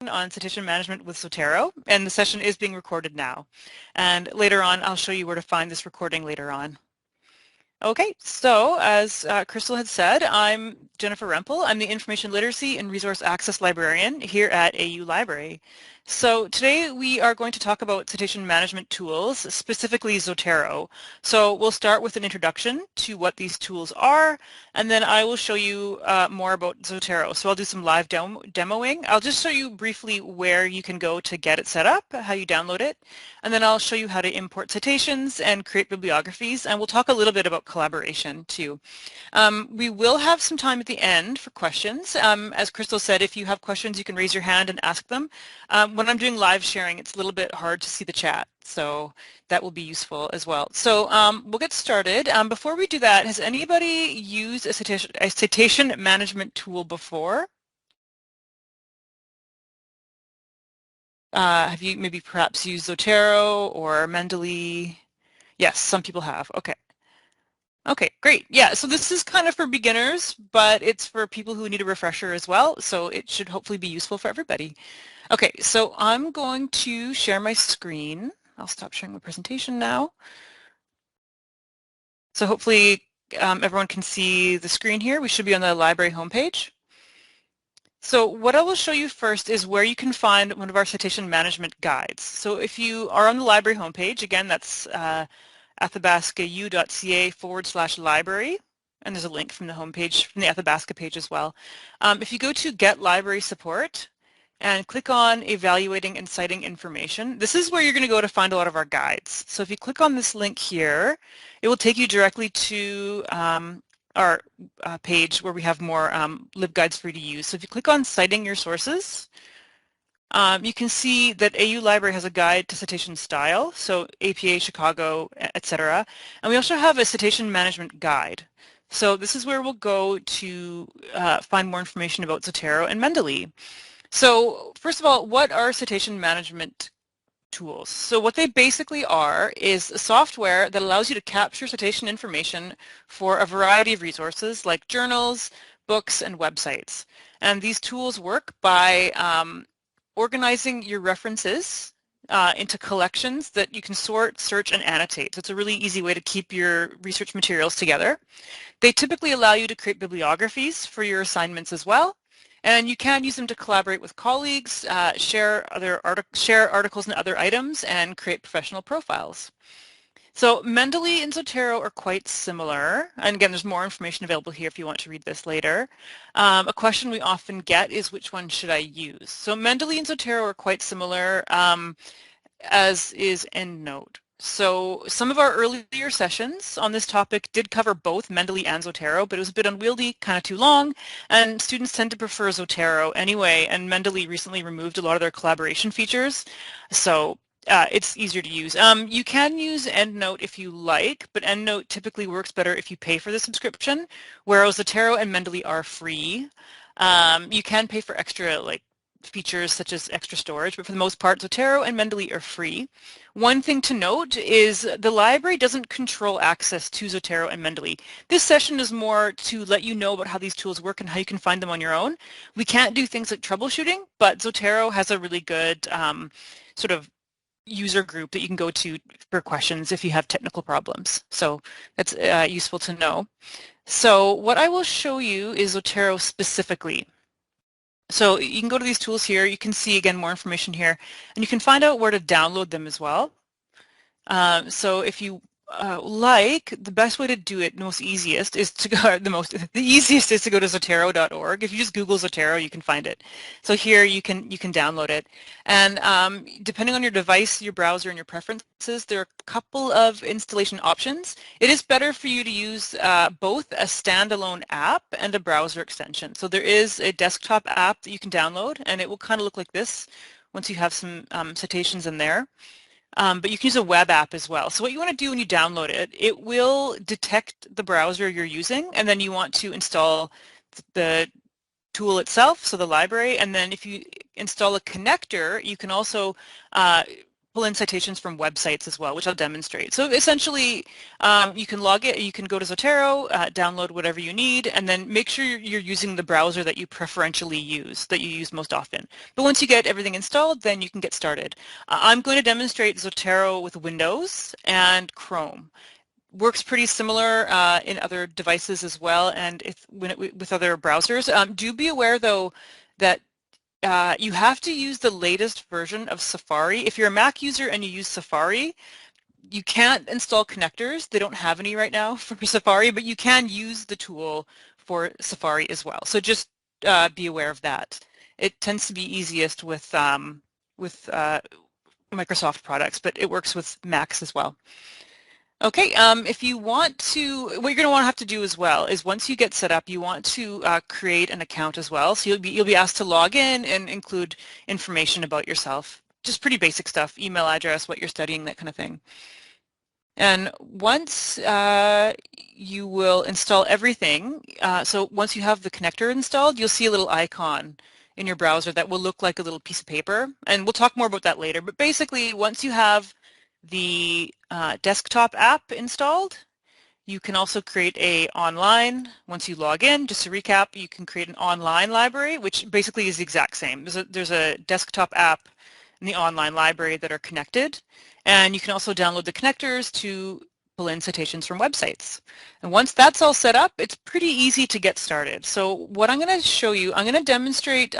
on citation management with Zotero, and the session is being recorded now. And later on, I'll show you where to find this recording later on. Okay, so as Crystal had said, I'm Jennifer Rempel. I'm the Information Literacy and Resource Access Librarian here at AU Library. So today we are going to talk about citation management tools, specifically Zotero. So we'll start with an introduction to what these tools are, and then I will show you more about Zotero. So I'll do some live demoing. I'll just show you briefly where you can go to get it set up, how you download it, and then I'll show you how to import citations and create bibliographies, and we'll talk a little bit about collaboration too. We will have some time at the end for questions. As Crystal said, if you have questions, you can raise your hand and ask them. When I'm doing live sharing, it's a little bit hard to see the chat, so that will be useful as well. So we'll get started. Before we do that, has anybody used a citation management tool before? Have you maybe perhaps used Zotero or Mendeley? Yes, some people have. Okay. Okay, great. Yeah, so this is kind of for beginners, but it's for people who need a refresher as well, so it should hopefully be useful for everybody. Okay, so I'm going to share my screen. I'll stop sharing my presentation now. So hopefully everyone can see the screen here. We should be on the library homepage. So what I will show you first is where you can find one of our citation management guides. So if you are on the library homepage, again, that's athabascau.ca/library, and there's a link from the homepage, from the Athabasca page as well. If you go to Get Library Support and click on Evaluating and Citing Information, this is where you're going to go to find a lot of our guides. So if you click on this link here, it will take you directly to our page where we have more libguides for you to use. So if you click on Citing Your Sources, you can see that AU Library has a guide to citation style, so APA, Chicago, etc. And we also have a citation management guide. So this is where we'll go to find more information about Zotero and Mendeley. So first of all, what are citation management tools? So what they basically are is software that allows you to capture citation information for a variety of resources like journals, books, and websites. And these tools work by organizing your references into collections that you can sort, search, and annotate. So it's a really easy way to keep your research materials together. They typically allow you to create bibliographies for your assignments as well. And you can use them to collaborate with colleagues, share articles and other items, and create professional profiles. So Mendeley and Zotero are quite similar. And again, there's more information available here if you want to read this later. A question we often get is, which one should I use? So Mendeley and Zotero are quite similar, as is Endnote. So some of our earlier sessions on this topic did cover both Mendeley and Zotero, but it was a bit unwieldy, kind of too long, and students tend to prefer Zotero anyway, and Mendeley recently removed a lot of their collaboration features, so it's easier to use. You can use Endnote if you like, but Endnote typically works better if you pay for the subscription, whereas Zotero and Mendeley are free. You can pay for extra features such as extra storage, but for the most part, Zotero and Mendeley are free. One thing to note is the library doesn't control access to Zotero and Mendeley. This session is more to let you know about how these tools work and how you can find them on your own. We can't do things like troubleshooting, but Zotero has a really good sort of user group that you can go to for questions if you have technical problems. So that's useful to know. So what I will show you is Zotero specifically. So you can go to these tools here. You can see, again, more information here. And you can find out where to download them as well. So if you the best way to do it, the easiest is to go to Zotero.org. If you just Google Zotero, you can find it. So here you can download it. And depending on your device, your browser, and your preferences, there are a couple of installation options. It is better for you to use both a standalone app and a browser extension. So there is a desktop app that you can download, and it will kind of look like this once you have some citations in there. But you can use a web app as well. So what you want to do when you download it, it will detect the browser you're using, and then you want to install the tool itself, so the library, and then if you install a connector, you can also pull in citations from websites as well, which I'll demonstrate. So essentially, you can log it, you can go to Zotero, download whatever you need, and then make sure you're using the browser that you preferentially use, that you use most often. But once you get everything installed, then you can get started. I'm going to demonstrate Zotero with Windows and Chrome. Works pretty similar in other devices as well, and with other browsers. Do be aware, though, that you have to use the latest version of Safari. If you're a Mac user and you use Safari, you can't install connectors. They don't have any right now for Safari, but you can use the tool for Safari as well. So just be aware of that. It tends to be easiest with Microsoft products, but it works with Macs as well. Okay, if you want to, what you're going to want to have to do as well is once you get set up, you want to create an account as well. So you'll be asked to log in and include information about yourself, just pretty basic stuff, email address, what you're studying, that kind of thing. And once you will install everything, so once you have the connector installed, you'll see a little icon in your browser that will look like a little piece of paper. And we'll talk more about that later. But basically, once you have the desktop app installed, you can also create once you log in, just to recap, you can create an online library, which basically is the exact same. There's a desktop app and the online library that are connected. And you can also download the connectors to pull in citations from websites. And once that's all set up, it's pretty easy to get started. So what I'm going to show you, I'm going to demonstrate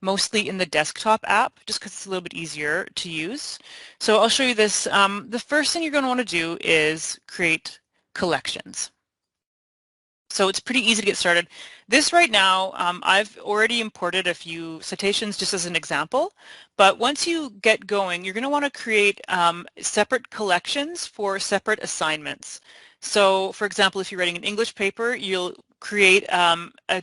mostly in the desktop app, just because it's a little bit easier to use. So I'll show you this. The first thing you're going to want to do is create collections. So it's pretty easy to get started. This right now, I've already imported a few citations just as an example, but once you get going, you're going to want to create separate collections for separate assignments. So for example, if you're writing an English paper, you'll create a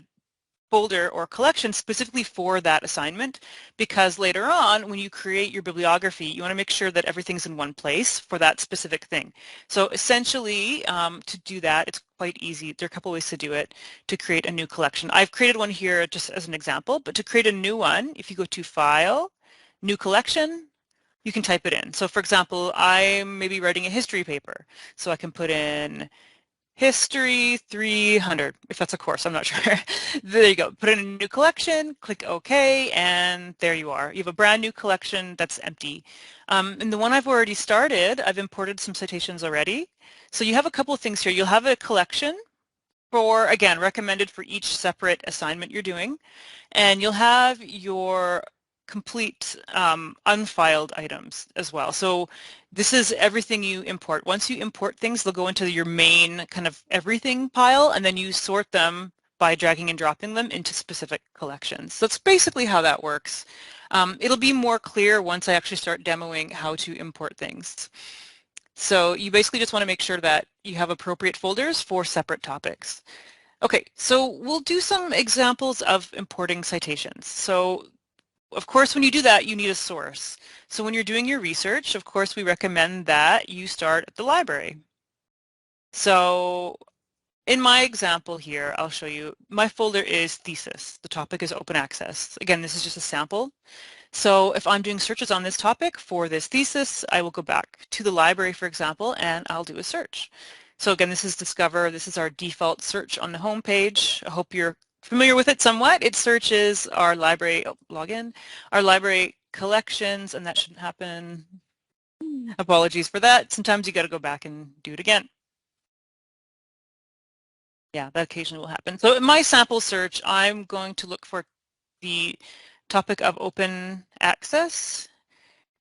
folder or collection specifically for that assignment, because later on when you create your bibliography, you want to make sure that everything's in one place for that specific thing. So essentially, to do that, it's quite easy. There are a couple ways to do it to create a new collection. I've created one here just as an example, but to create a new one, if you go to File, New Collection, you can type it in. So for example, I'm maybe writing a history paper, so I can put in History 300, if that's a course, I'm not sure. There you go. Put in a new collection, click OK, and there you are. You have a brand new collection that's empty. And the one I've already started, I've imported some citations already. So you have a couple of things here. You'll have a collection for, again, recommended for each separate assignment you're doing. And you'll have your complete unfiled items as well. So this is everything you import. Once you import things, they'll go into your main kind of everything pile, and then you sort them by dragging and dropping them into specific collections. So that's basically how that works. It'll be more clear once I actually start demoing how to import things. So you basically just want to make sure that you have appropriate folders for separate topics. Okay, so we'll do some examples of importing citations. So of course, when you do that, you need a source. So when you're doing your research, of course, we recommend that you start at the library. So in my example here, I'll show you, my folder is thesis. The topic is open access. Again, this is just a sample. So if I'm doing searches on this topic for this thesis, I will go back to the library, for example, and I'll do a search. So again, this is Discover. This is our default search on the home page. I hope you're familiar with it somewhat. It searches our library, login, our library collections, and that shouldn't happen. Apologies for that. Sometimes you got to go back and do it again. Yeah, that occasionally will happen. So in my sample search, I'm going to look for the topic of open access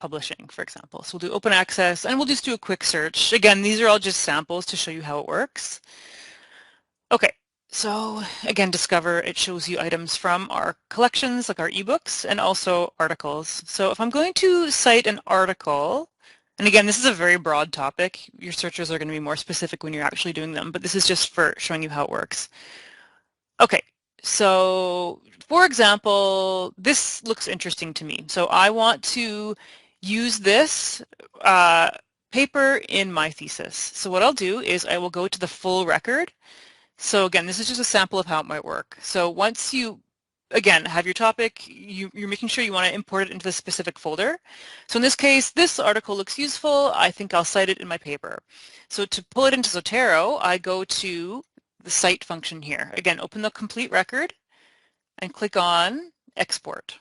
publishing, for example. So we'll do open access, and we'll just do a quick search. Again, these are all just samples to show you how it works. Okay, so again, Discover, it shows you items from our collections, like our ebooks, and also articles. So if I'm going to cite an article, and again, this is a very broad topic. Your searches are going to be more specific when you're actually doing them, but this is just for showing you how it works. Okay, so for example, this looks interesting to me. So I want to use this paper in my thesis. So what I'll do is I will go to the full record. So again, this is just a sample of how it might work. So once you again, have your topic, you're making sure you want to import it into the specific folder. So in this case, this article looks useful. I think I'll cite it in my paper. So to pull it into Zotero, I go to the cite function here. Again, open the complete record and click on export.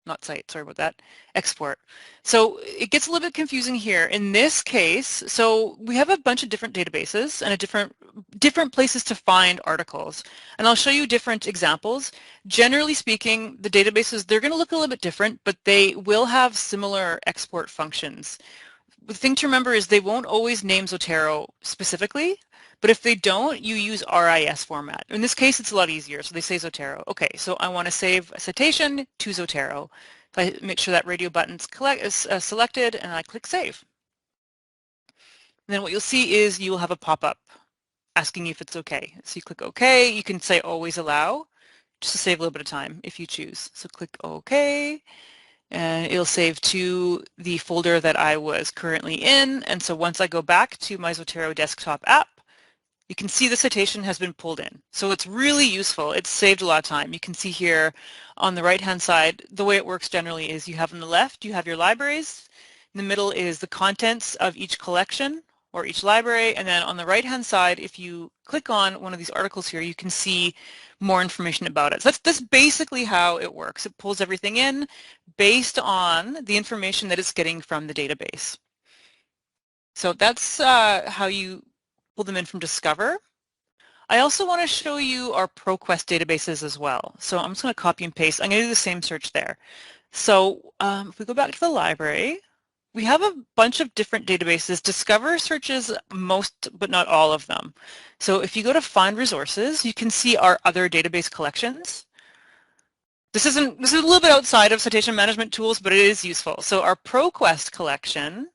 Not cite, sorry about that, export. So it gets a little bit confusing here. In this case, so we have a bunch of different databases and different places to find articles. And I'll show you different examples. Generally speaking, the databases, they're going to look a little bit different, but they will have similar export functions. The thing to remember is they won't always name Zotero specifically, but if they don't, you use RIS format. In this case, it's a lot easier, so they say Zotero. Okay, so I want to save a citation to Zotero. So I make sure that radio button's selected, and I click Save. And then what you'll see is you will have a pop-up asking you if it's okay. So you click OK. You can say Always Allow, just to save a little bit of time if you choose. So click OK. And it'll save to the folder that I was currently in. And so once I go back to my Zotero desktop app, you can see the citation has been pulled in. So it's really useful. It's saved a lot of time. You can see here on the right-hand side, the way it works generally is you have on the left, you have your libraries. In the middle is the contents of each collection or each library. And then on the right-hand side, if you click on one of these articles here, you can see more information about it. So that's basically how it works. It pulls everything in based on the information that it's getting from the database. So that's how you pull them in from Discover. I also want to show you our ProQuest databases as well. So I'm just going to copy and paste. I'm going to do the same search there. So if we go back to the library, we have a bunch of different databases. Discover searches most, but not all of them. So if you go to Find Resources, you can see our other database collections. This is a little bit outside of citation management tools, but it is useful. So our ProQuest collection,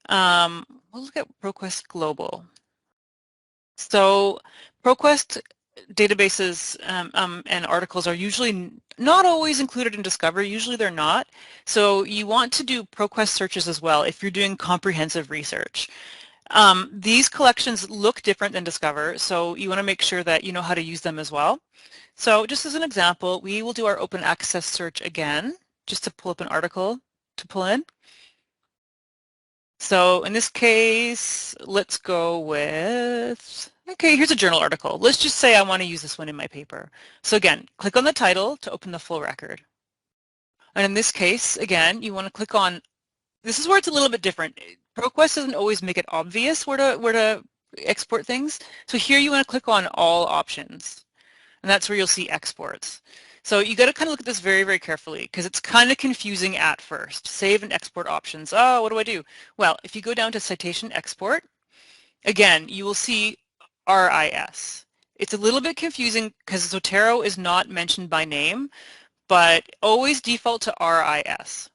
we'll look at ProQuest Global. So ProQuest databases and articles are usually not always included in Discover. Usually they're not. So you want to do ProQuest searches as well if you're doing comprehensive research. These collections look different than Discover, so you want to make sure that you know how to use them as well. So just as an example, we will do our open access search again, just to pull up an article to pull in. So in this case, let's go with, okay, here's a journal article. Let's just say I want to use this one in my paper. So again, click on the title to open the full record. And in this case, again, you want to click on, this is where it's a little bit different. ProQuest doesn't always make it obvious where to export things. So here you want to click on all options. And that's where you'll see exports. So you got to kind of look at this very, very carefully because it's kind of confusing at first. Save and export options. Oh, what do I do? Well, if you go down to citation export, again, you will see RIS. It's a little bit confusing because Zotero is not mentioned by name, but always default to RIS.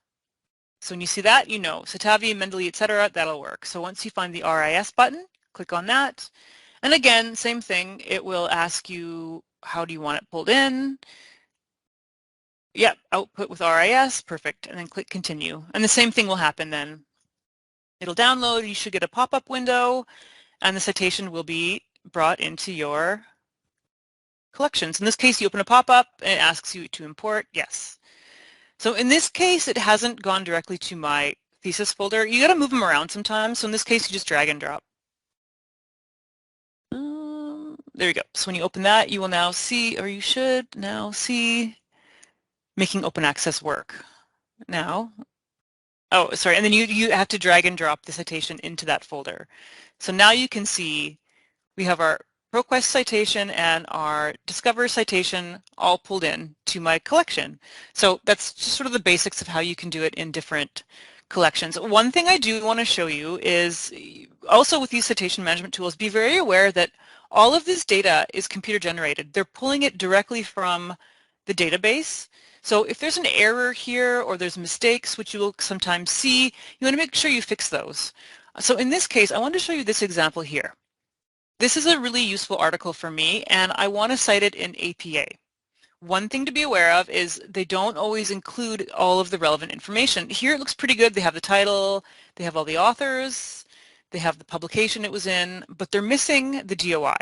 So when you see that, you know, Citavi, Mendeley, etc., that'll work. So once you find the RIS button, click on that. And again, same thing, it will ask you, how do you want it pulled in? Yep, output with RIS, perfect, and then click continue. And the same thing will happen then. It'll download, you should get a pop-up window, and the citation will be brought into your collections. In this case, you open a pop-up, and it asks you to import, yes. So in this case, it hasn't gone directly to my thesis folder. You gotta move them around sometimes, so in this case, you just drag and drop. There you go. So when you open that, you will now see, or you should now see, making open access work. Now, oh, sorry, and then you have to drag and drop the citation into that folder. So now you can see we have our ProQuest citation and our Discover citation all pulled in to my collection. So that's just sort of the basics of how you can do it in different collections. One thing I do want to show you is also with these citation management tools, be very aware that all of this data is computer generated. They're pulling it directly from the database. So if there's an error here or there's mistakes, which you will sometimes see, you want to make sure you fix those. So in this case, I want to show you this example here. This is a really useful article for me, and I want to cite it in APA. One thing to be aware of is they don't always include all of the relevant information. Here it looks pretty good. They have the title, they have all the authors, they have the publication it was in, but they're missing the DOI.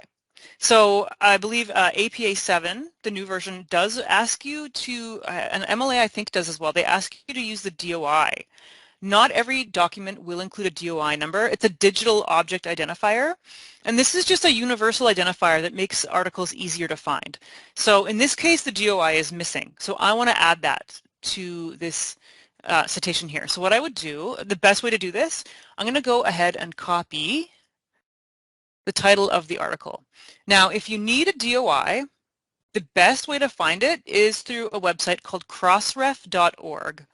So I believe APA 7, the new version, does ask you to, and MLA I think does as well, they ask you to use the DOI. Not every document will include a DOI number. It's a digital object identifier. And this is just a universal identifier that makes articles easier to find. So in this case, the DOI is missing. So I want to add that to this citation here. So what I would do, the best way to do this, I'm going to go ahead and copy the title of the article. Now, if you need a DOI, the best way to find it is through a website called crossref.org.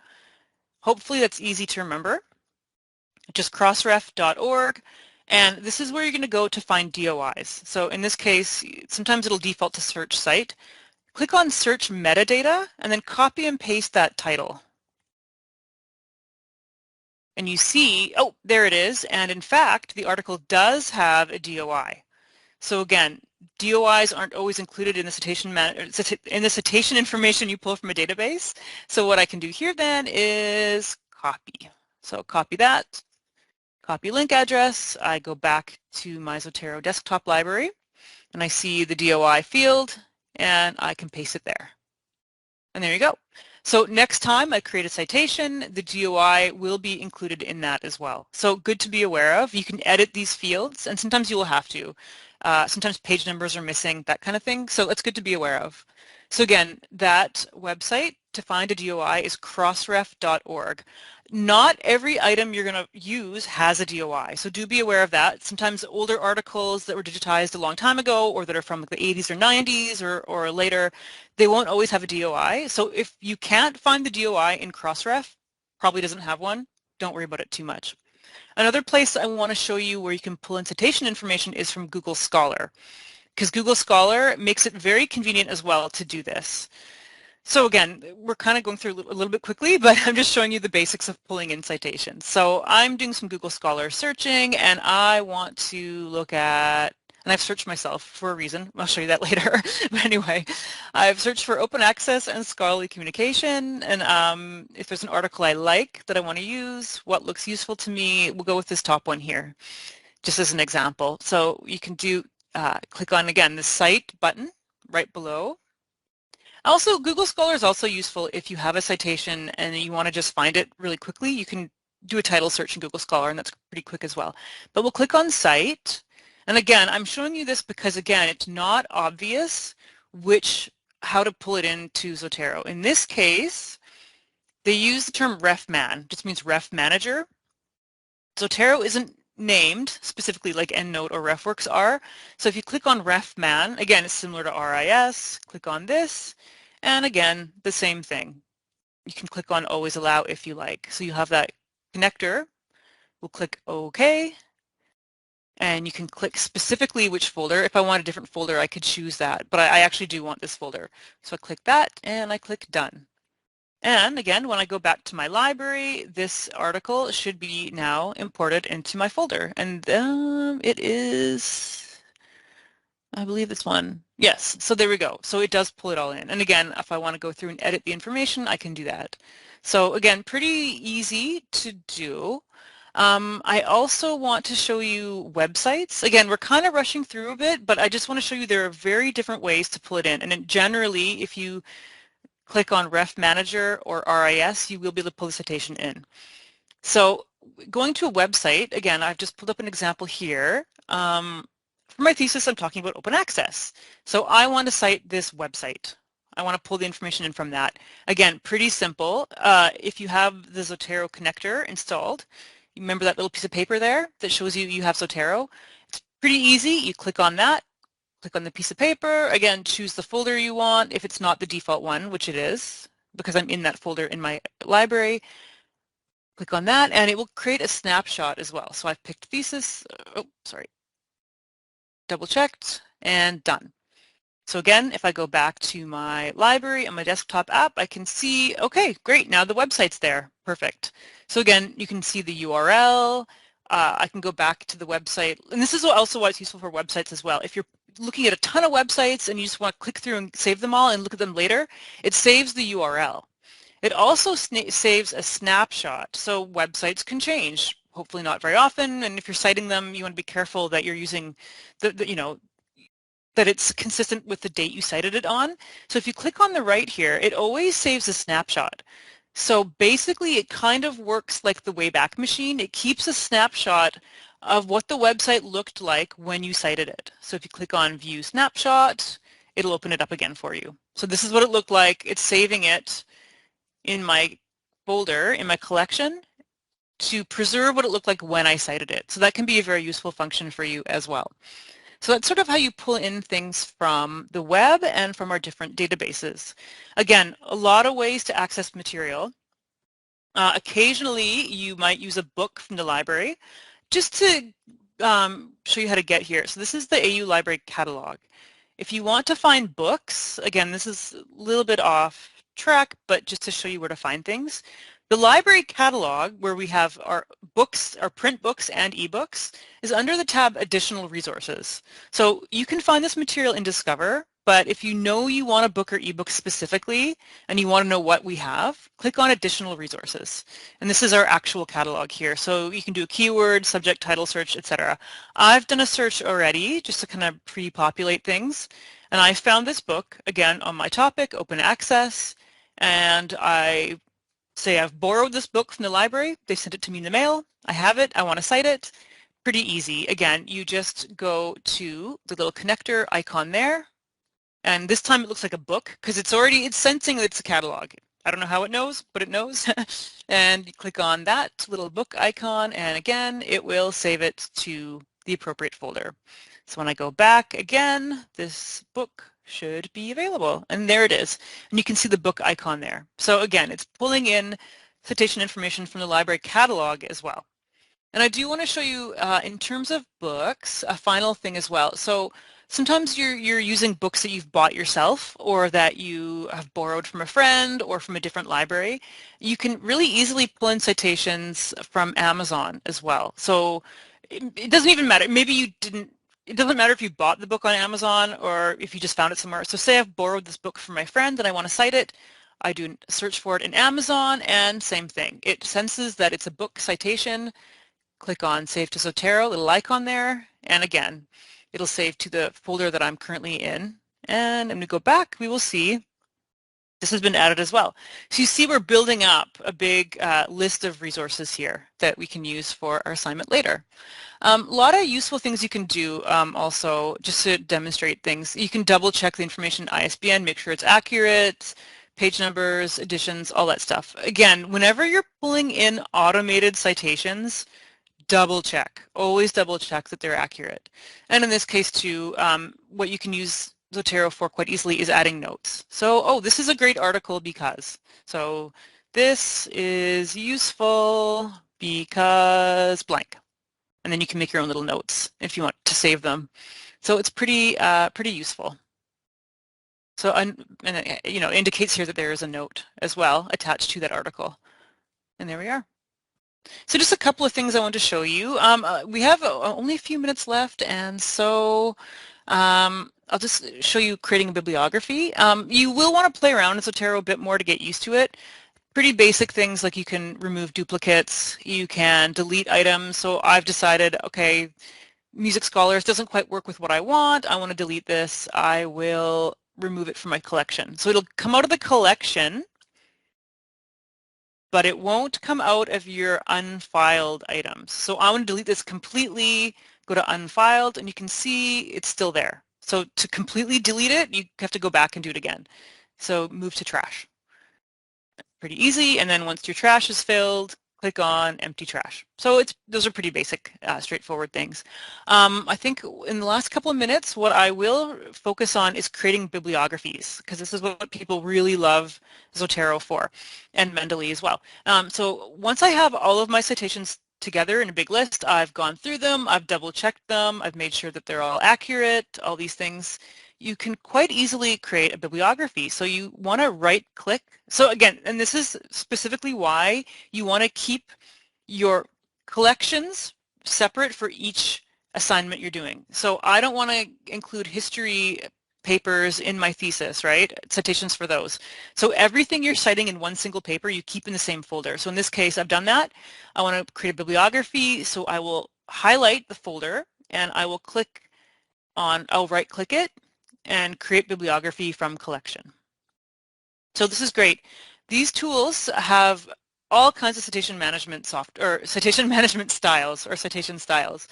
Hopefully that's easy to remember. Just crossref.org, and this is where you're going to go to find DOIs. So in this case, sometimes it'll default to search site. Click on search metadata and then copy and paste that title. And you see, oh, there it is. And in fact, the article does have a DOI. So again, DOIs aren't always included in the citation information you pull from a database. So what I can do here then is copy. So copy that. Copy link address, I go back to my Zotero desktop library and I see the DOI field and I can paste it there. And there you go. So next time I create a citation, the DOI will be included in that as well. So good to be aware of. You can edit these fields and sometimes you will have to. Sometimes page numbers are missing, that kind of thing. So it's good to be aware of. So again, that website to find a DOI is crossref.org. Not every item you're going to use has a DOI, so do be aware of that. Sometimes older articles that were digitized a long time ago or that are from the 80s or 90s or later, they won't always have a DOI. So if you can't find the DOI in Crossref, probably doesn't have one, don't worry about it too much. Another place I want to show you where you can pull in citation information is from Google Scholar, because Google Scholar makes it very convenient as well to do this. So again, we're kind of going through a little bit quickly, but I'm just showing you the basics of pulling in citations. So I'm doing some Google Scholar searching and I want to look at, and I've searched myself for a reason, I'll show you that later, but anyway, I've searched for open access and scholarly communication, and if there's an article I like that I want to use, what looks useful to me, we'll go with this top one here, just as an example. So you can do, click on, again, the Cite button right below. Also, Google Scholar is also useful if you have a citation and you want to just find it really quickly. You can do a title search in Google Scholar, and that's pretty quick as well. But we'll click on Cite. And again, I'm showing you this because, again, it's not obvious how to pull it into Zotero. In this case, they use the term refman, just means ref manager. Zotero isn't named specifically like Endnote or RefWorks are. So if you click on refman, again, it's similar to RIS, click on this, and again, the same thing. You can click on always allow if you like. So you have that connector. We'll click OK. And you can click specifically which folder. If I want a different folder, I could choose that. But I actually do want this folder. So I click that and I click Done. And again, when I go back to my library, this article should be now imported into my folder. And it is, I believe this one. Yes, so there we go. So it does pull it all in. And again, if I want to go through and edit the information, I can do that. So again, pretty easy to do. I also want to show you websites. Again, we're kind of rushing through a bit, but I just want to show you there are very different ways to pull it in. And then generally, if you click on Ref Manager or RIS, you will be able to pull the citation in. So going to a website, again, I've just pulled up an example here. For my thesis, I'm talking about open access. So I want to cite this website. I want to pull the information in from that. Again, pretty simple. If you have the Zotero connector installed, you remember that little piece of paper there that shows you have Zotero? It's pretty easy. You click on that, click on the piece of paper. Again, choose the folder you want if it's not the default one, which it is, because I'm in that folder in my library. Click on that, and it will create a snapshot as well. So I've picked thesis. Oh, sorry. Double checked and done. So again, if I go back to my library and my desktop app, I can see, okay, great, now the website's there. Perfect. So again, you can see the URL. I can go back to the website. And this is also why it's useful for websites as well. If you're looking at a ton of websites and you just want to click through and save them all and look at them later, it saves the URL. It also saves a snapshot. So websites can change, hopefully not very often. And if you're citing them, you want to be careful that you're using that it's consistent with the date you cited it on. So if you click on the right here, it always saves a snapshot. So basically it kind of works like the Wayback Machine. It keeps a snapshot of what the website looked like when you cited it. So if you click on View Snapshot, it'll open it up again for you. So this is what it looked like. It's saving it in my folder, in my collection, to preserve what it looked like when I cited it. So that can be a very useful function for you as well. So that's sort of how you pull in things from the web and from our different databases. Again, a lot of ways to access material. Occasionally, you might use a book from the library. Just to show you how to get here. So this is the AU Library Catalog. If you want to find books, again, this is a little bit off track, but just to show you where to find things. The library catalog, where we have our books, our print books and ebooks, is under the tab Additional Resources. So you can find this material in Discover, but if you know you want a book or ebook specifically and you want to know what we have, click on Additional Resources. And this is our actual catalog here. So you can do a keyword, subject, title search, etc. I've done a search already just to kind of pre-populate things. And I found this book, again, on my topic, open access, and I say I've borrowed this book from the library, they sent it to me in the mail, I have it, I want to cite it. Pretty easy. Again, you just go to the little connector icon there, and this time it looks like a book because it's sensing that it's a catalog. I don't know how it knows, but it knows. And you click on that little book icon, and again, it will save it to the appropriate folder. So when I go back again, this book should be available, and there it is. And you can see the book icon there. So again, it's pulling in citation information from the library catalog as well. And I do want to show you, in terms of books, a final thing as well. So sometimes you're using books that you've bought yourself or that you have borrowed from a friend or from a different library. You can really easily pull in citations from Amazon as well. So it doesn't even matter. Maybe you didn't, it doesn't matter if you bought the book on Amazon or if you just found it somewhere. So say I've borrowed this book from my friend and I want to cite it. I do a search for it in Amazon, and same thing. It senses that it's a book citation. Click on Save to Zotero, little icon there, and again, it'll save to the folder that I'm currently in. And when we go back, we will see this has been added as well. So you see we're building up a big list of resources here that we can use for our assignment later. A lot of useful things you can do also just to demonstrate things. You can double check the information ISBN, make sure it's accurate, page numbers, editions, all that stuff. Again, whenever you're pulling in automated citations, double check, always double check that they're accurate. And in this case too, what you can use Zotero for quite easily is adding notes. So, oh, this is a great article because. So this is useful because blank. And then you can make your own little notes if you want to save them. So it's pretty useful. So, and you know, indicates here that there is a note as well attached to that article. And there we are. So just a couple of things I want to show you. We have only a few minutes left, and so I'll just show you creating a bibliography. You will want to play around in Zotero a bit more to get used to it. Pretty basic things like you can remove duplicates, you can delete items. So I've decided, okay, Music Scholars doesn't quite work with what I want to delete this. I will remove it from my collection. So it'll come out of the collection, but it won't come out of your unfiled items. So I want to delete this completely, go to unfiled, and you can see it's still there. So to completely delete it, you have to go back and do it again. So move to trash. Pretty easy, and then once your trash is filled, click on empty trash. So those are pretty basic, straightforward things. I think in the last couple of minutes, what I will focus on is creating bibliographies, because this is what people really love Zotero for, and Mendeley as well. So once I have all of my citations together in a big list, I've gone through them, I've double-checked them, I've made sure that they're all accurate, all these things. You can quite easily create a bibliography. So you want to right-click. So again, and this is specifically why you want to keep your collections separate for each assignment you're doing. So I don't want to include history papers in my thesis, right? Citations for those. So everything you're citing in one single paper, you keep in the same folder. So in this case, I've done that. I want to create a bibliography. So I will highlight the folder and I will click on, I'll right-click it. and create bibliography from collection. So this is great. These tools have all kinds of citation management citation management styles or citation styles.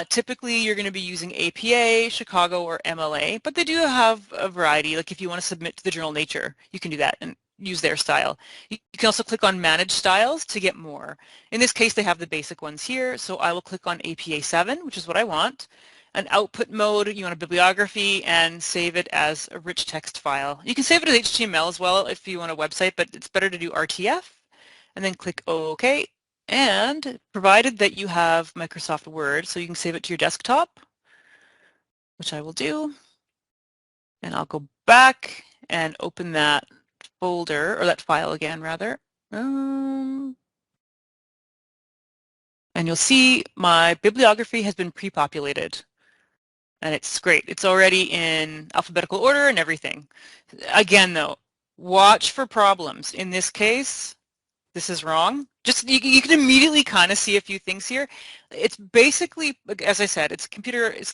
Typically, you're going to be using APA, Chicago, or MLA, but they do have a variety. Like if you want to submit to the journal Nature, you can do that and use their style. You can also click on Manage Styles to get more. In this case, they have the basic ones here, so I will click on APA 7, which is what I want. An output mode, you want a bibliography, and save it as a rich text file. You can save it as HTML as well if you want a website, but it's better to do RTF, and then click OK. And provided that you have Microsoft Word, so you can save it to your desktop, which I will do, and I'll go back and open that folder, or that file again, rather. And you'll see my bibliography has been pre-populated. And it's great. It's already in alphabetical order and everything. Again, though, watch for problems. In this case, this is wrong. Just you can immediately kind of see a few things here. It's basically, as I said, it's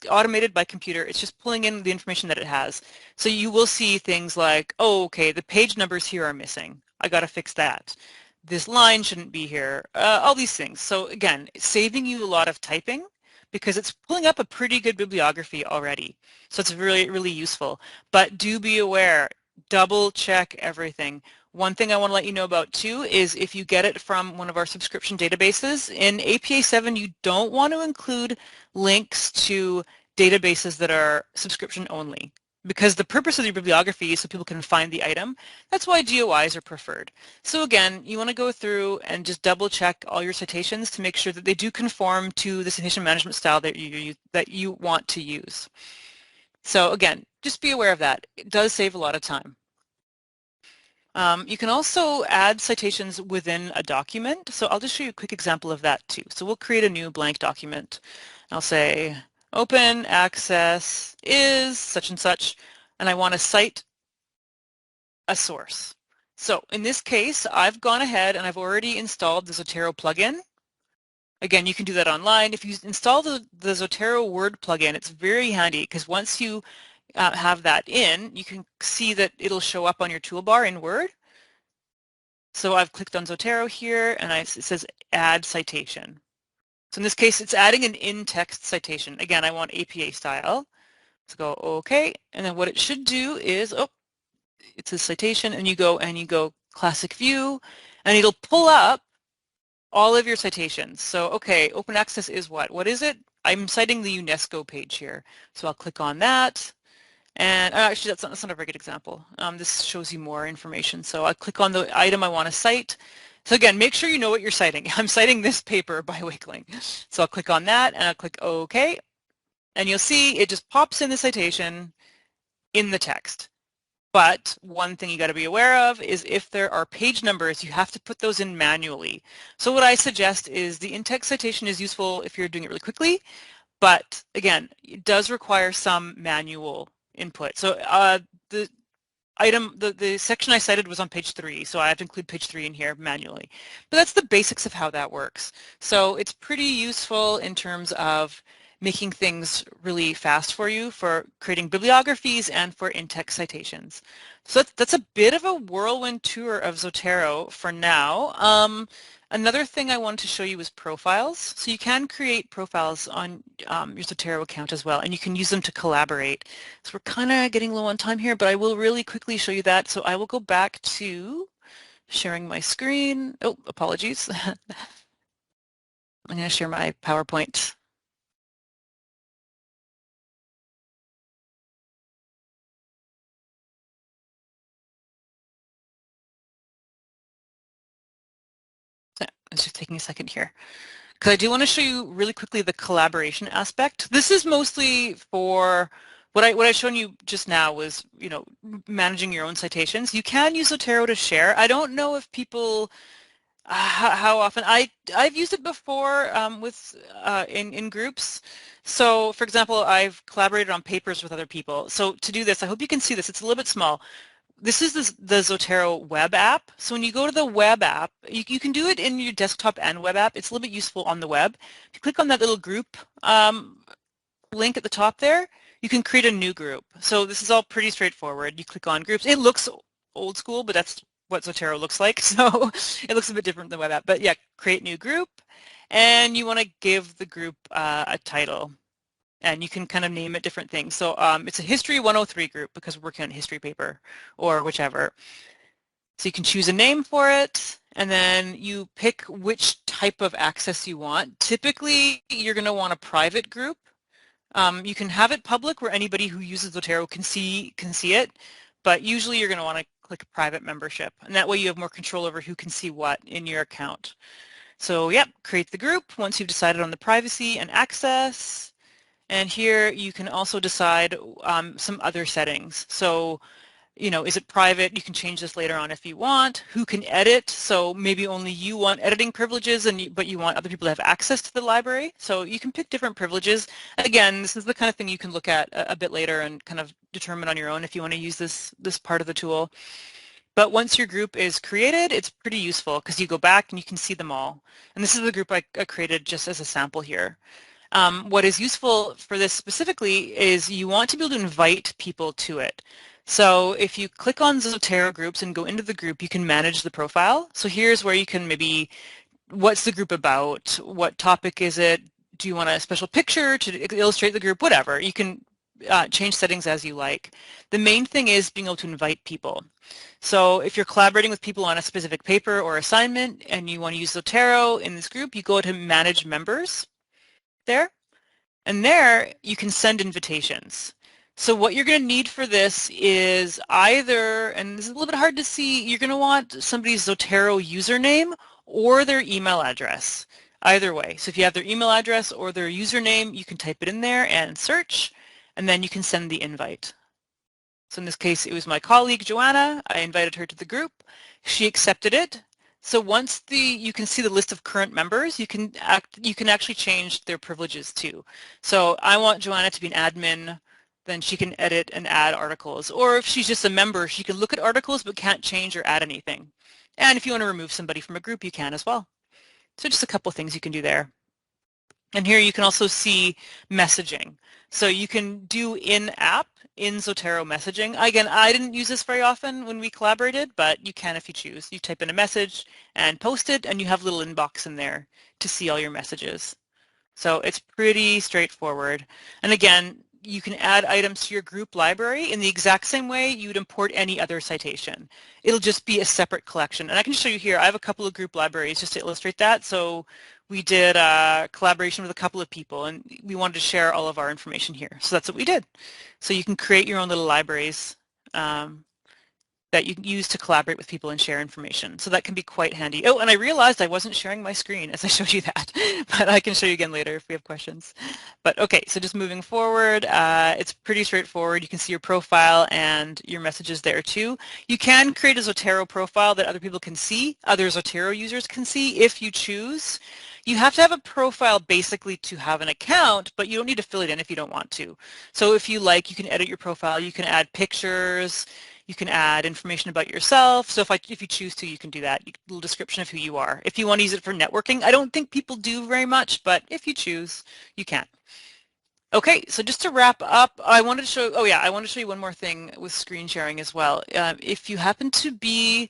automated by computer. It's just pulling in the information that it has. So you will see things like, oh, okay, the page numbers here are missing. I got to fix that. This line shouldn't be here. All these things. So again, it's saving you a lot of typing, because it's pulling up a pretty good bibliography already. So it's really, really useful. But do be aware, double check everything. One thing I want to let you know about too is if you get it from one of our subscription databases, in APA 7 you don't want to include links to databases that are subscription only, because the purpose of your bibliography is so people can find the item. That's why DOIs are preferred. So again, you want to go through and just double check all your citations to make sure that they do conform to the citation management style that you want to use. So again, just be aware of that. It does save a lot of time. You can also add citations within a document. So I'll just show you a quick example of that too. So we'll create a new blank document. I'll say open access is such and such, and I want to cite a source. So in this case, I've gone ahead and I've already installed the Zotero plugin. Again, you can do that online. If you install the Zotero Word plugin, it's very handy because once you have that in, you can see that it'll show up on your toolbar in Word. So I've clicked on Zotero here and it says add citation. So in this case, it's adding an in-text citation. Again, I want APA style. So go OK, and then what it should do is, oh, it says citation, and you go classic view, and it'll pull up all of your citations. So okay, open access is what? What is it? I'm citing the UNESCO page here. So I'll click on that. And actually, that's not a very good example. This shows you more information. So I click on the item I want to cite. So again, make sure you know what you're citing. I'm citing this paper by Wakeling. So I'll click on that and I'll click OK. And you'll see it just pops in the citation in the text. But one thing you got to be aware of is if there are page numbers, you have to put those in manually. So what I suggest is the in-text citation is useful if you're doing it really quickly. But again, it does require some manual input. So the section I cited was on page 3, so I have to include page 3 in here manually. But that's the basics of how that works. So it's pretty useful in terms of making things really fast for you for creating bibliographies and for in-text citations. So that's a bit of a whirlwind tour of Zotero for now. Another thing I wanted to show you is profiles. So you can create profiles on your Zotero account as well, and you can use them to collaborate. So we're kind of getting low on time here, but I will really quickly show you that. So I will go back to sharing my screen. Oh, apologies. I'm going to share my PowerPoint. It's just taking a second here, because I do want to show you really quickly the collaboration aspect. This is mostly for what I've shown you just now was, you know, managing your own citations. You can use Zotero to share. I don't know if people how often I've used it before with in groups. So for example, I've collaborated on papers with other people. So to do this, I hope you can see this. It's a little bit small. This is the Zotero web app. So when you go to the web app, you can do it in your desktop and web app. It's a little bit useful on the web. If you click on that little group link at the top there, you can create a new group. So this is all pretty straightforward. You click on groups. It looks old school, but that's what Zotero looks like. So it looks a bit different than web app. But yeah, create new group. And you want to give the group a title. And you can kind of name it different things. So it's a History 103 group because we're working on a history paper or whichever. So you can choose a name for it, and then you pick which type of access you want. Typically, you're going to want a private group. You can have it public where anybody who uses Zotero can see it, but usually you're going to want to click private membership, and that way you have more control over who can see what in your account. So yep, create the group once you've decided on the privacy and access. And here you can also decide some other settings. So, you know, is it private? You can change this later on if you want. Who can edit? So maybe only you want editing privileges, but you want other people to have access to the library. So you can pick different privileges. Again, this is the kind of thing you can look at a bit later and kind of determine on your own if you want to use this part of the tool. But once your group is created, it's pretty useful because you go back and you can see them all. And this is the group I created just as a sample here. What is useful for this specifically is you want to be able to invite people to it. So if you click on Zotero groups and go into the group, you can manage the profile. So here's where you can maybe, what's the group about? What topic is it? Do you want a special picture to illustrate the group? Whatever. You can change settings as you like. The main thing is being able to invite people. So if you're collaborating with people on a specific paper or assignment and you want to use Zotero in this group, you go to Manage Members there. And there you can send invitations. So what you're going to need for this is either, and this is a little bit hard to see, you're going to want somebody's Zotero username or their email address. Either way. So if you have their email address or their username, you can type it in there and search, and then you can send the invite. So in this case, it was my colleague, Joanna. I invited her to the group. She accepted it. So once you can see the list of current members, you can actually change their privileges too. So I want Joanna to be an admin, then she can edit and add articles. Or if she's just a member, she can look at articles but can't change or add anything. And if you want to remove somebody from a group, you can as well. So just a couple things you can do there. And here you can also see messaging. So you can do in-app, in Zotero messaging. Again, I didn't use this very often when we collaborated, but you can if you choose. You type in a message and post it, and you have a little inbox in there to see all your messages. So it's pretty straightforward. And again, you can add items to your group library in the exact same way you would import any other citation. It'll just be a separate collection. And I can show you here, I have a couple of group libraries just to illustrate that. So we did a collaboration with a couple of people and we wanted to share all of our information here. So that's what we did. So you can create your own little libraries that you can use to collaborate with people and share information. So that can be quite handy. Oh, and I realized I wasn't sharing my screen as I showed you that, but I can show you again later if we have questions. But okay, so just moving forward, it's pretty straightforward. You can see your profile and your messages there too. You can create a Zotero profile that other people can see, other Zotero users can see if you choose. You have to have a profile basically to have an account, but you don't need to fill it in if you don't want to. So if you like, you can edit your profile, you can add pictures, you can add information about yourself. So if you choose to, you can do that. A little description of who you are. If you want to use it for networking, I don't think people do very much, but if you choose, you can. Okay, so just to wrap up, I wanted to show, I want to show you one more thing with screen sharing as well. If you happen to be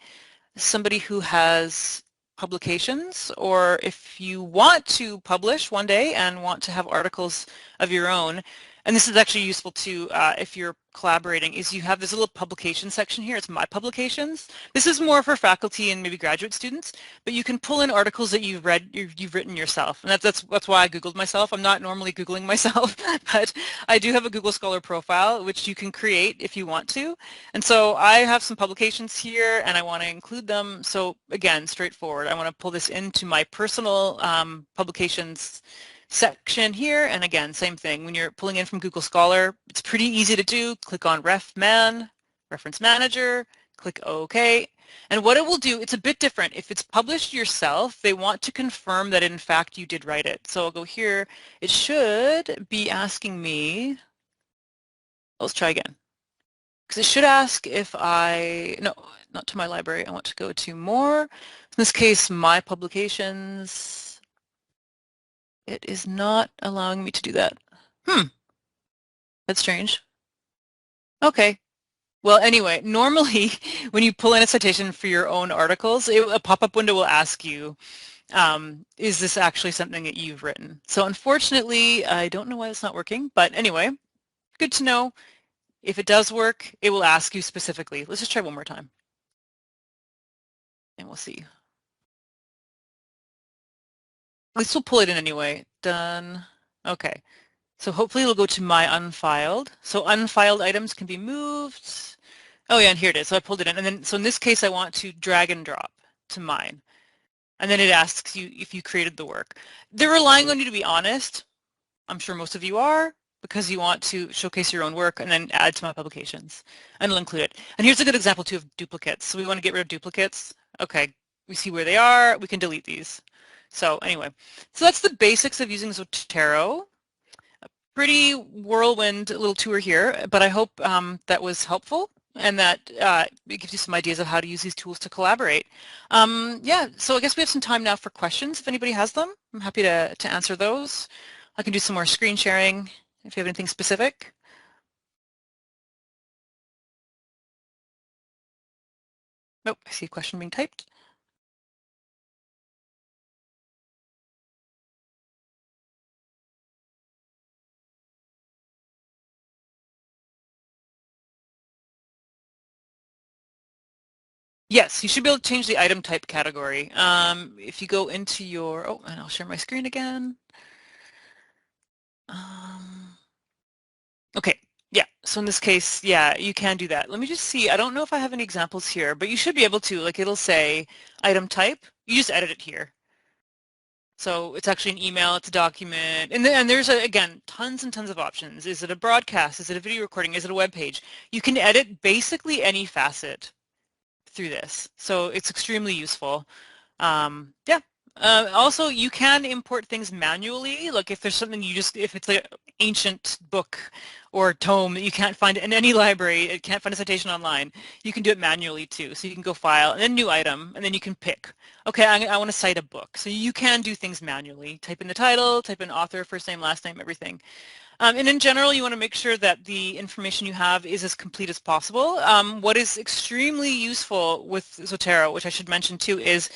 somebody who has publications, or if you want to publish one day and want to have articles of your own, and this is actually useful too if you're collaborating, is you have this little publication section here. It's My Publications. This is more for faculty and maybe graduate students, but you can pull in articles that you've written yourself. And that's why I Googled myself. I'm not normally Googling myself, but I do have a Google Scholar profile, which you can create if you want to. And so I have some publications here and I want to include them. So again, straightforward. I want to pull this into my personal publications section here, and again, same thing. When you're pulling in from Google Scholar, it's pretty easy to do. Click on Reference Manager, click OK. And what it will do, it's a bit different. If it's published yourself, they want to confirm that in fact you did write it. So I'll go here. It should be asking me, let's try again. Because it should ask if no, not to my library. I want to go to more. In this case, My Publications. It is not allowing me to do that. That's strange. Okay. Well, anyway, normally when you pull in a citation for your own articles, a pop-up window will ask you, is this actually something that you've written? So unfortunately, I don't know why it's not working, but anyway, good to know. If it does work, it will ask you specifically. Let's just try one more time and we'll see. At least we'll pull it in anyway. Done. Okay. So hopefully it'll go to my unfiled. So unfiled items can be moved. Oh yeah, and here it is. So I pulled it in. And then, so in this case, I want to drag and drop to mine. And then it asks you if you created the work. They're relying on you to be honest. I'm sure most of you are, because you want to showcase your own work and then add to my publications. And it'll include it. And here's a good example too of duplicates. So we want to get rid of duplicates. Okay, we see where they are. We can delete these. So anyway, so that's the basics of using Zotero. Pretty whirlwind little tour here, but I hope that was helpful and that it gives you some ideas of how to use these tools to collaborate. Yeah, so I guess we have some time now for questions if anybody has them. I'm happy to answer those. I can do some more screen sharing if you have anything specific. Nope, I see a question being typed. Yes, you should be able to change the item type category. If you go into your, oh, and I'll share my screen again. Okay, yeah, so in this case, yeah, you can do that. Let me just see, I don't know if I have any examples here, but you should be able to, like it'll say item type, you just edit it here. So it's actually an email, it's a document, and there's, again, tons and tons of options. Is it a broadcast? Is it a video recording? Is it a web page? You can edit basically any facet through this. So it's extremely useful. Yeah. Also, you can import things manually. Like if there's something if it's an ancient book or tome that you can't find in any library, it can't find a citation online, you can do it manually too. So you can go file and then new item, and then you can pick, okay, I want to cite a book. So you can do things manually. Type in the title, type in author, first name, last name, everything. And in general, you want to make sure that the information you have is as complete as possible. What is extremely useful with Zotero, which I should mention too, is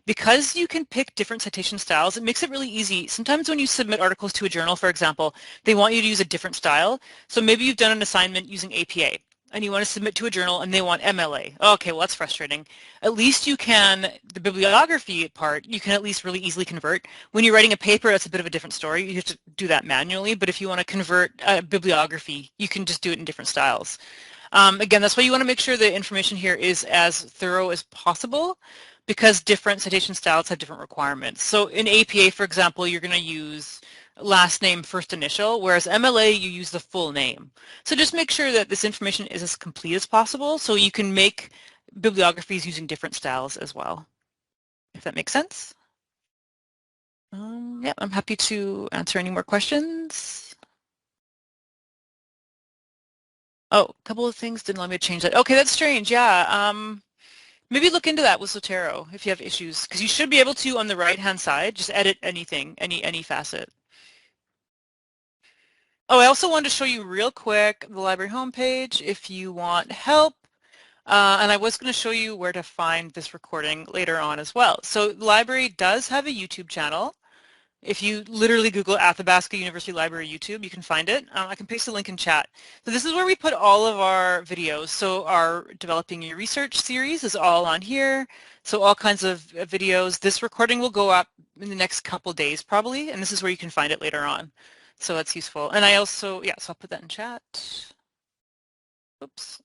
because you can pick different citation styles, it makes it really easy. Sometimes when you submit articles to a journal, for example, they want you to use a different style. So maybe you've done an assignment using APA and you want to submit to a journal and they want MLA. Okay, well, that's frustrating. At least you can, the bibliography part, you can at least really easily convert. When you're writing a paper, that's a bit of a different story. You have to do that manually, but if you want to convert a bibliography, you can just do it in different styles. Again, that's why you want to make sure the information here is as thorough as possible because different citation styles have different requirements. So in APA, for example, you're going to use last name, first initial, whereas MLA, you use the full name. So just make sure that this information is as complete as possible so you can make bibliographies using different styles as well, if that makes sense. Yeah, I'm happy to answer any more questions. Oh, a couple of things didn't let me change that. Okay, that's strange. Yeah. Maybe look into that with Zotero if you have issues, because you should be able to, on the right-hand side, just edit anything, any facet. Oh, I also wanted to show you real quick the library homepage if you want help. And I was going to show you where to find this recording later on as well. So the library does have a YouTube channel. If you literally Google Athabasca University Library YouTube, you can find it. I can paste a link in chat. So this is where we put all of our videos. So our Developing Your Research series is all on here. So all kinds of videos. This recording will go up in the next couple days probably, and this is where you can find it later on. So that's useful. And I also, yeah, so I'll put that in chat. Oops.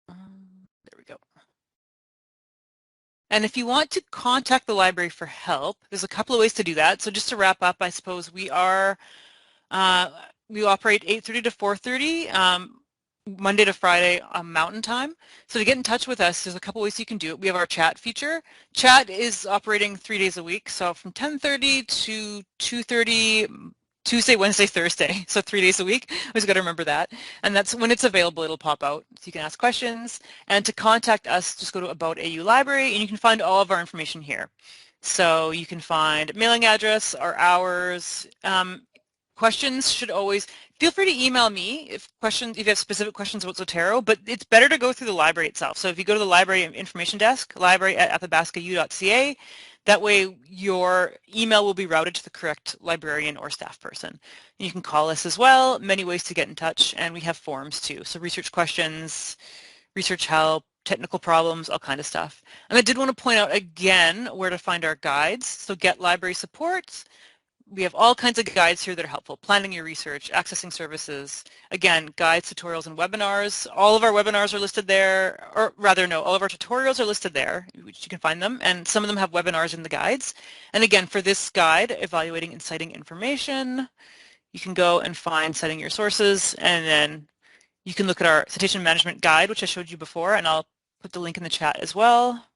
There we go. And if you want to contact the library for help, there's a couple of ways to do that. So just to wrap up, I suppose we operate 8:30 to 4:30, Monday to Friday Mountain Time. So to get in touch with us, there's a couple ways you can do it. We have our chat feature. Chat is operating 3 days a week, so from 10:30 to 2:30, Tuesday, Wednesday, Thursday, so 3 days a week. Always got to remember that. And that's when it's available, it'll pop out. So you can ask questions. And to contact us, just go to About AU Library, and you can find all of our information here. So you can find mailing address, our hours. questions should always, feel free to email me if you have specific questions about Zotero, but it's better to go through the library itself. So if you go to the library information desk, library@athabascau.ca, that way your email will be routed to the correct librarian or staff person. You can call us as well, many ways to get in touch, and we have forums too. So research questions, research help, technical problems, all kind of stuff. And I did want to point out again where to find our guides. So get library support. We have all kinds of guides here that are helpful. Planning your research, accessing services. Again, guides, tutorials, and webinars. All of our webinars are listed there, or rather, no, all of our tutorials are listed there, which you can find them, and some of them have webinars in the guides. And again, for this guide, evaluating and citing information, you can go and find citing your sources, and then you can look at our citation management guide, which I showed you before, and I'll put the link in the chat as well.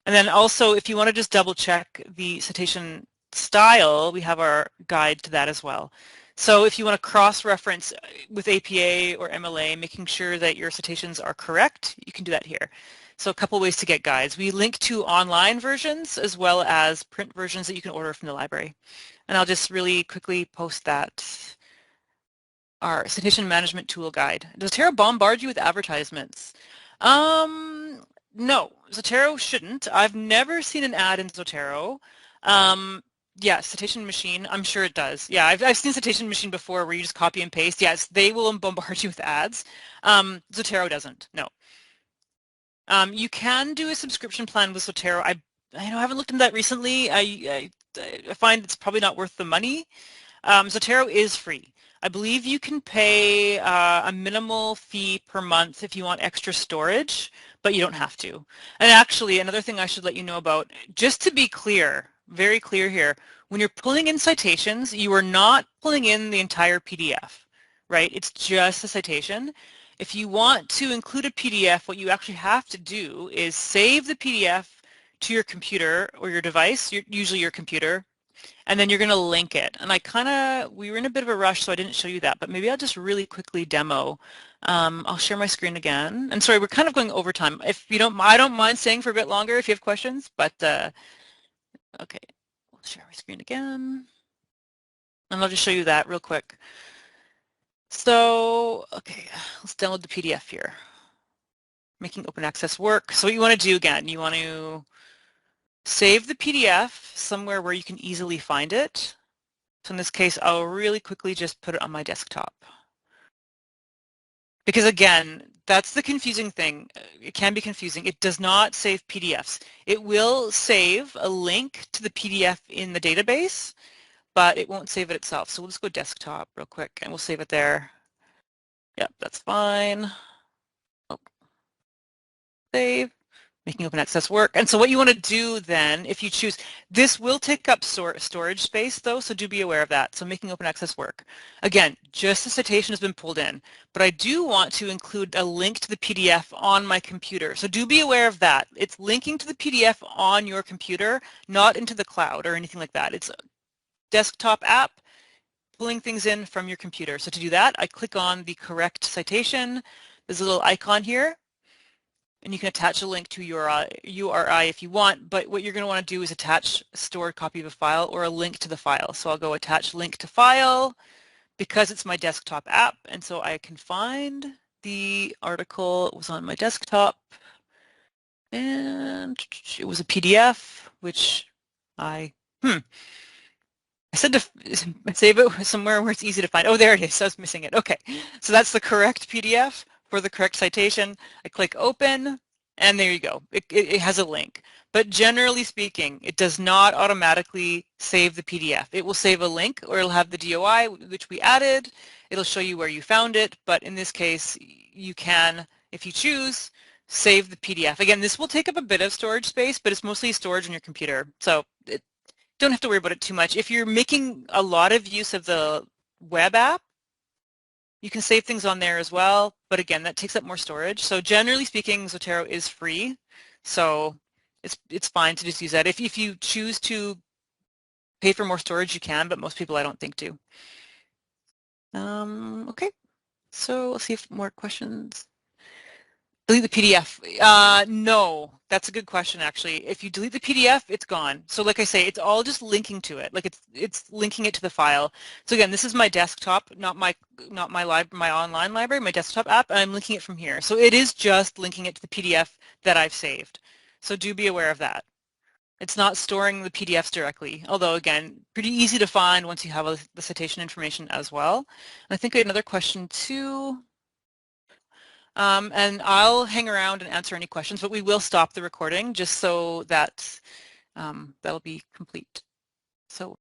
And then also, if you want to just double check the citation style, we have our guide to that as well. So if you want to cross-reference with APA or MLA, making sure that your citations are correct, you can do that here. So a couple ways to get guides. We link to online versions as well as print versions that you can order from the library. And I'll just really quickly post that. Our citation management tool guide. Does Zotero bombard you with advertisements? No, Zotero shouldn't. I've never seen an ad in Zotero. Yeah, Citation Machine, I'm sure it does. Yeah, I've seen Citation Machine before where you just copy and paste. Yes, they will bombard you with ads. Zotero doesn't, no. You can do a subscription plan with Zotero. I haven't looked into that recently. I find it's probably not worth the money. Zotero is free. I believe you can pay a minimal fee per month if you want extra storage, but you don't have to. And actually, another thing I should let you know about, just to be clear, very clear here, when you're pulling in citations, you are not pulling in the entire PDF, right? It's just a citation. If you want to include a PDF, what you actually have to do is save the PDF to your computer or your device, usually your computer, and then you're going to link it. And we were in a bit of a rush, so I didn't show you that, but maybe I'll just really quickly demo. I'll share my screen again. And sorry, we're kind of going over time. If you don't, I don't mind staying for a bit longer if you have questions, but okay, we'll share my screen again. And I'll just show you that real quick. So, okay, let's download the PDF here. Making open access work. So what you want to do again, you want to save the PDF somewhere where you can easily find it. So in this case, I'll really quickly just put it on my desktop. Because again, that's the confusing thing. It can be confusing. It does not save PDFs. It will save a link to the PDF in the database, but it won't save it itself. So we'll just go desktop real quick and we'll save it there. Yep, that's fine. Oh, save. Making open access work. And so what you want to do then, if you choose, this will take up storage space though, so do be aware of that. So making open access work. Again, just the citation has been pulled in, but I do want to include a link to the PDF on my computer. So do be aware of that. It's linking to the PDF on your computer, not into the cloud or anything like that. It's a desktop app pulling things in from your computer. So to do that, I click on the correct citation. There's a little icon here. And you can attach a link to URI if you want, but what you're going to want to do is attach a stored copy of a file or a link to the file. So I'll go attach link to file because it's my desktop app, and so I can find the article. It was on my desktop, and it was a PDF, which I said to save it somewhere where it's easy to find. Oh, there it is. I was missing it. Okay, so that's the correct PDF for the correct citation. I click open, and there you go. It has a link. But generally speaking, it does not automatically save the PDF. It will save a link, or it'll have the DOI, which we added. It'll show you where you found it, but in this case, you can, if you choose, save the PDF. Again, this will take up a bit of storage space, but it's mostly storage on your computer. So don't have to worry about it too much. If you're making a lot of use of the web app, you can save things on there as well, but again, that takes up more storage. So generally speaking, Zotero is free, so it's fine to just use that. If you choose to pay for more storage, you can, but most people I don't think do. Okay, so let's see if more questions. Delete the PDF. No, that's a good question, actually. If you delete the PDF, it's gone. So like I say, it's all just linking to it. Like it's linking it to the file. So again, this is my desktop, not my online library, my desktop app, and I'm linking it from here. So it is just linking it to the PDF that I've saved. So do be aware of that. It's not storing the PDFs directly, although again, pretty easy to find once you have the citation information as well. And I think I had another question too. And I'll hang around and answer any questions, but we will stop the recording just so that that'll be complete. So